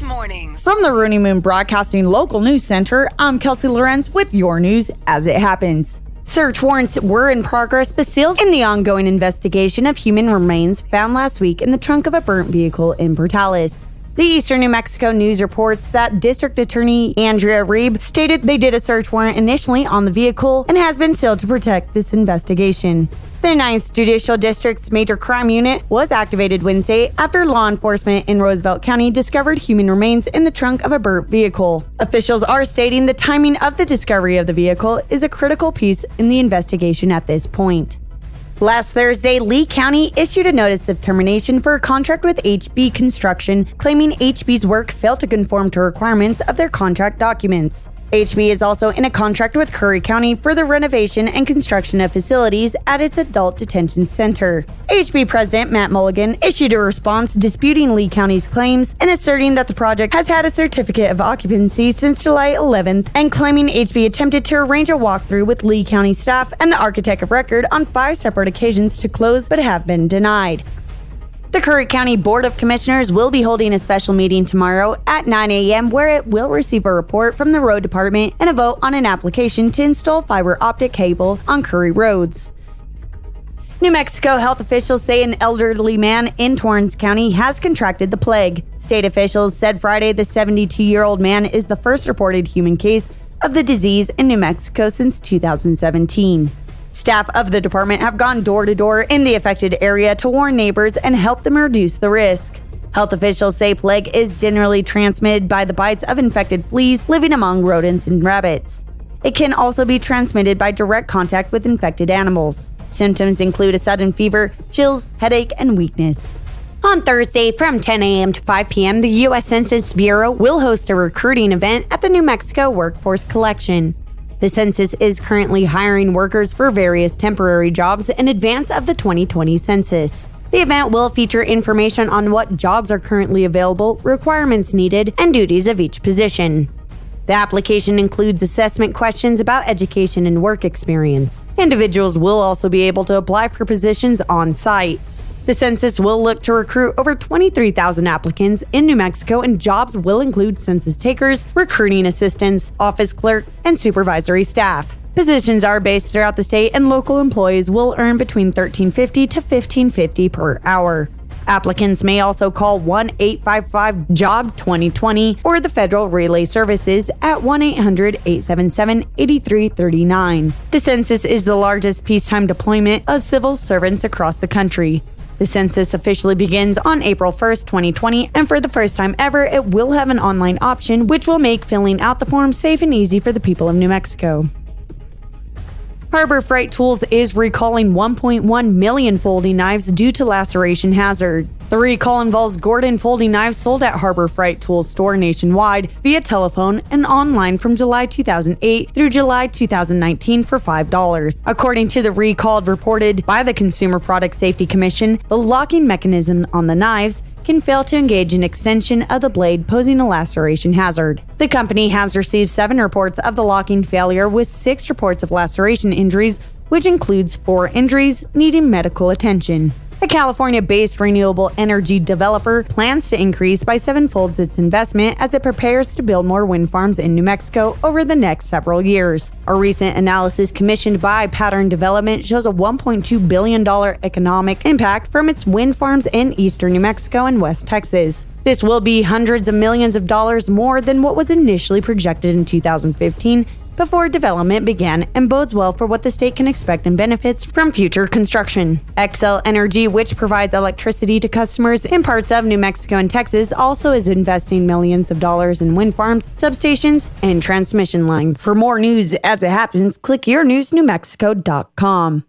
Mornings. From the Rooney Moon Broadcasting Local News Center, I'm Kelsey Lorenz with your news as it happens. Search warrants were in progress but sealed in the ongoing investigation of human remains found last week in the trunk of a burnt vehicle in Portales. The Eastern New Mexico News reports that District Attorney Andrea Reeb stated they did a search warrant initially on the vehicle and has been sealed to protect this investigation. The 9th Judicial District's Major Crime Unit was activated Wednesday after law enforcement in Roosevelt County discovered human remains in the trunk of a burnt vehicle. Officials are stating the timing of the discovery of the vehicle is a critical piece in the investigation at this point. Last Thursday, Lee County issued a notice of termination for a contract with HB Construction, claiming HB's work failed to conform to requirements of their contract documents. HB is also in a contract with Curry County for the renovation and construction of facilities at its adult detention center. HB President Matt Mulligan issued a response disputing Lee County's claims and asserting that the project has had a certificate of occupancy since July 11th and claiming HB attempted to arrange a walkthrough with Lee County staff and the architect of record on 5 separate occasions to close but have been denied. The Curry County Board of Commissioners will be holding a special meeting tomorrow at 9 a.m. where it will receive a report from the road department and a vote on an application to install fiber optic cable on Curry roads. New Mexico health officials say an elderly man in Torrance County has contracted the plague. State officials said Friday the 72-year-old man is the first reported human case of the disease in New Mexico since 2017. Staff of the department have gone door to door in the affected area to warn neighbors and help them reduce the risk. Health officials say plague is generally transmitted by the bites of infected fleas living among rodents and rabbits. It can also be transmitted by direct contact with infected animals. Symptoms include a sudden fever, chills, headache, and weakness. On Thursday from 10 a.m. to 5 p.m., the U.S. Census Bureau will host a recruiting event at the New Mexico Workforce Collection. The census is currently hiring workers for various temporary jobs in advance of the 2020 census. The event will feature information on what jobs are currently available, requirements needed, and duties of each position. The application includes assessment questions about education and work experience. Individuals will also be able to apply for positions on site. The census will look to recruit over 23,000 applicants in New Mexico, and jobs will include census takers, recruiting assistants, office clerks, and supervisory staff. Positions are based throughout the state, and local employees will earn between $13.50 to $15.50 per hour. Applicants may also call 1-855-JOB-2020 or the Federal Relay Services at 1-800-877-8339. The census is the largest peacetime deployment of civil servants across the country. The census officially begins on April 1st, 2020, and for the first time ever, it will have an online option, which will make filling out the form safe and easy for the people of New Mexico. Harbor Freight Tools is recalling 1.1 million folding knives due to laceration hazard. The recall involves Gordon folding knives sold at Harbor Freight Tools store nationwide via telephone and online from July 2008 through July 2019 for $5. According to the recall reported by the Consumer Product Safety Commission, the locking mechanism on the knives can fail to engage in extension of the blade, posing a laceration hazard. The company has received 7 reports of the locking failure with 6 reports of laceration injuries, which includes 4 injuries needing medical attention. A California-based renewable energy developer plans to increase by 7-fold its investment as it prepares to build more wind farms in New Mexico over the next several years. A recent analysis commissioned by Pattern Development shows a $1.2 billion economic impact from its wind farms in eastern New Mexico and West Texas. This will be hundreds of millions of dollars more than what was initially projected in 2015 before development began, and bodes well for what the state can expect in benefits from future construction. Xcel Energy, which provides electricity to customers in parts of New Mexico and Texas, also is investing millions of dollars in wind farms, substations, and transmission lines. For more news as it happens, click yournewsnewmexico.com.